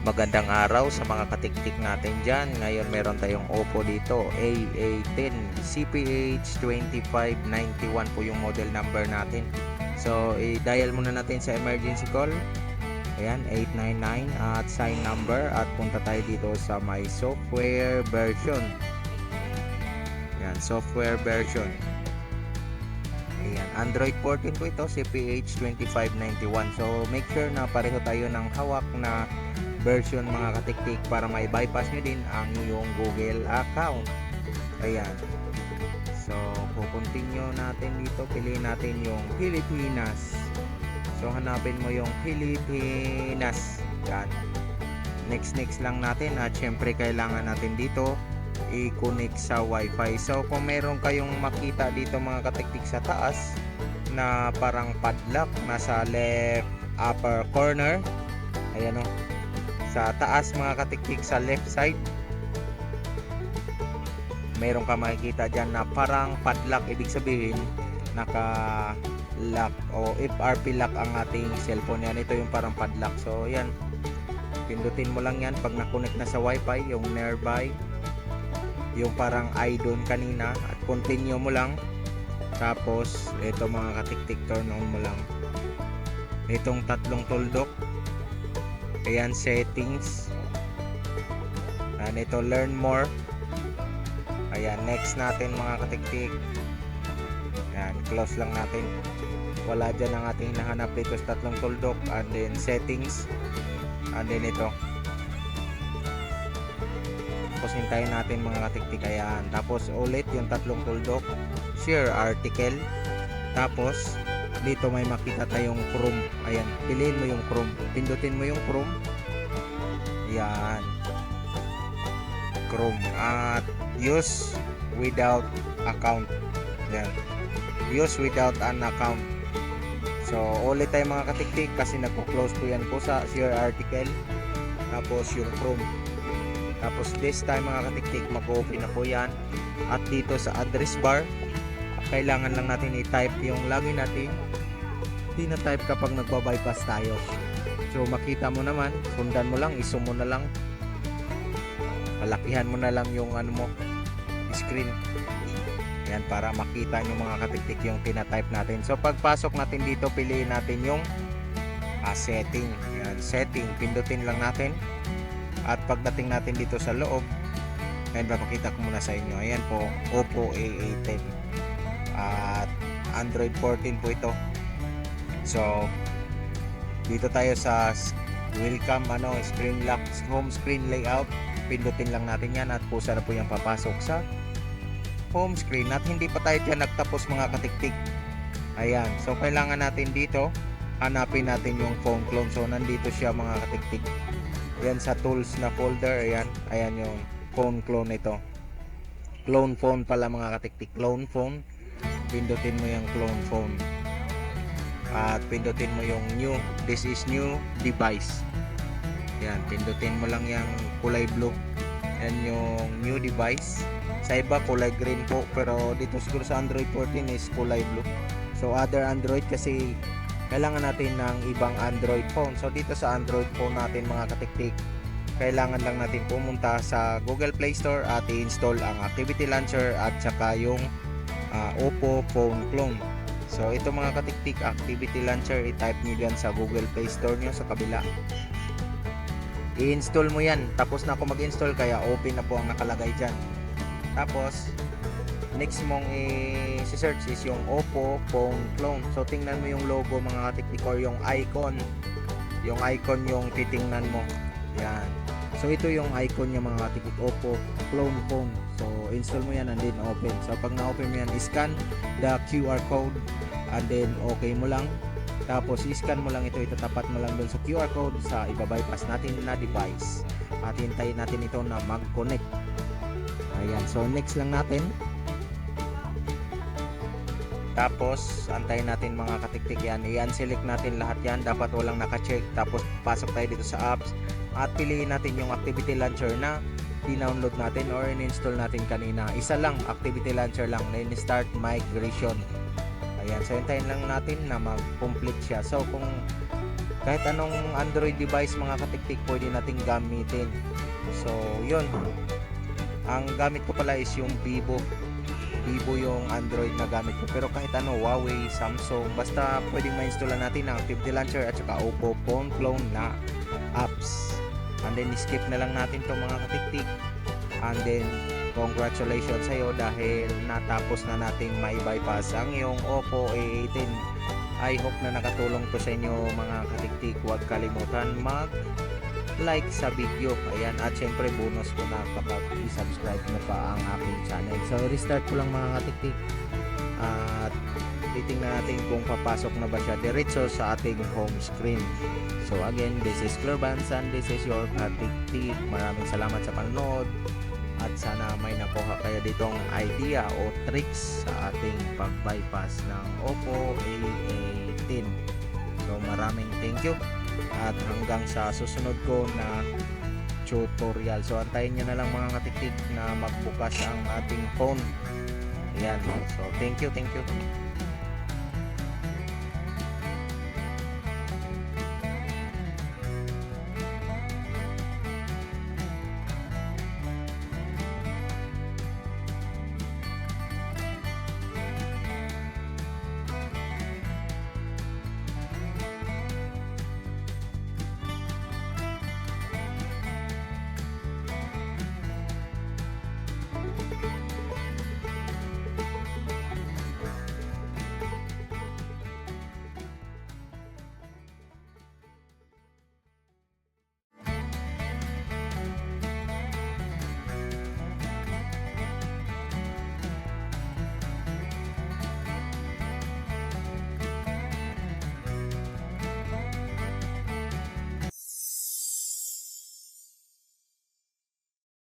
Magandang araw sa mga katiktik natin dyan. Ngayon meron tayong Oppo dito, AA10 CPH 2591 po yung model number natin. So i-dial muna natin sa emergency call. Ayan, 899 at sign number at punta tayo dito sa my software version. Ayan, software version. Ayan, Android 14 po ito, CPH 2591. So make sure na pareho tayo ng hawak na version mga katiktik para may bypass nyo din ang yung Google account. Ayan, so continue natin dito, piliin natin yung Pilipinas. So hanapin mo yung Pilipinas. Yan, next lang natin at syempre kailangan natin dito i-connect sa wifi. So kung meron kayong makita dito mga katiktik sa taas na parang padlock nasa left upper corner, ayan o, sa taas mga katiktik sa left side, meron ka makikita dyan na parang padlock. Ibig sabihin naka lock o FRP lock ang ating cellphone. Yan, ito yung parang padlock. So yan, pindutin mo lang yan pag na-connect na sa wifi, yung nearby, yung parang I doon kanina, at continue mo lang. Tapos ito mga katiktik, turn on mo lang itong tatlong tuldok. Ayan, settings. Ayan, ito learn more. Ayan, next natin mga katiktik. Ayan, close lang natin. Wala dyan ang ating hinahanap dito sa tatlong tuldok. And then settings. And then ito. Tapos hintayin natin mga katiktik. Ayan, tapos ulit yung tatlong tuldok. Share article. Tapos dito may makita tayong Chrome. Ayan, piliin mo yung Chrome, pindutin mo yung Chrome. Ayan, Chrome at use without account. Ayan, use without an account. So ulit tayo mga katiktik kasi nagpo-close po yan po sa share article. Tapos yung Chrome. Tapos this time mga katiktik mag-open na po yan. At dito sa address bar, kailangan lang natin i-type yung login natin. Tina-type kapag nagba-bypass tayo. So makita mo naman, sundan mo lang, iso mo na lang, palakihan mo na lang yung ano mo, screen. Yan, para makita nyo mga katiktik yung tina-type natin. So pagpasok natin dito, piliin natin yung setting. Yan, setting, pindutin lang natin. At pagdating natin dito sa loob, ayan, papakita ko muna sa inyo. Ayan po, Oppo AA10 at Android 14 po ito. So dito tayo sa welcome screen lock, home screen layout. Pindutin lang natin yan at pusa na po yung papasok sa home screen. At hindi pa tayo dyan nagtapos mga katiktik. Ayan, so kailangan natin dito hanapin natin yung phone clone. So nandito siya mga katiktik. Yan sa tools na folder. Ayan yung phone clone ito. Clone phone pala mga katiktik, clone phone. Pindutin mo yung clone phone at pindutin mo yung new, this is new device. Yan, pindutin mo lang yung kulay blue. Yan yung new device. Sa iba kulay green po, pero dito siguro sa Android 14 is kulay blue. So other Android kasi kailangan natin ng ibang Android phone. So dito sa Android phone natin mga katiktik, kailangan lang natin pumunta sa Google Play Store at i-install ang Activity Launcher at saka yung Oppo Phone Clone. So ito mga katiktik, Activity Launcher, i-type nyo dyan sa Google Play Store nyo sa kabila. I-install mo yan. Tapos na ako mag-install kaya open na po ang nakalagay dyan. Tapos next mong i-search is yung Oppo Phone Clone. So tingnan mo yung logo mga katiktik or yung icon. Yung icon yung titingnan mo. Yan. So ito yung icon niya mga katiktik, Oppo Clone Phone. So install mo yan and then open. So pag na-open mo yan, scan the QR code and then okay mo lang. Tapos i-scan mo lang ito, itatapat mo lang doon sa QR code sa iba-bypass natin na device. At hintayin natin ito na mag-connect. Ayan, so next lang natin. Tapos antayin natin mga katiktik yan. I-unselect natin lahat yan. Dapat walang naka-check. Tapos pasok tayo dito sa apps. At piliin natin yung Activity Launcher na di-download natin or in-install natin kanina. Isa lang, Activity Launcher lang. Then start migration. Ayan, so hintayin lang natin na mag-complete siya. So kung kahit anong Android device mga katiktik pwede nating gamitin. So yun, ang gamit ko pala is yung Vivo yung Android na gamit ko, pero kahit ano, Huawei, Samsung, basta pwedeng ma-installan natin ang Activity Launcher at saka Oppo phone clone na apps, and then skip na lang natin to mga katiktik. And then congratulations sa'yo dahil natapos na nating may bypass ang iyong Oppo A18. I hope na nakatulong to sa inyo mga katiktik. Huwag kalimutan mag like sa video, ayan, at syempre bonus ko na kapag i-subscribe mo pa ang aking channel. So restart ko lang mga katiktik at titingnan natin kung papasok na ba siya diretso sa ating home screen. So again, this is Clerbans and this is your katiktik. Maraming salamat sa panonood at sana may nakuha kayo ditong idea o tricks sa ating pag-bypass ng Oppo A18. So maraming thank you at hanggang sa susunod ko na tutorial. So antayin nyo na lang mga katiktik na magbukas ang ating phone. Ayan. So thank you.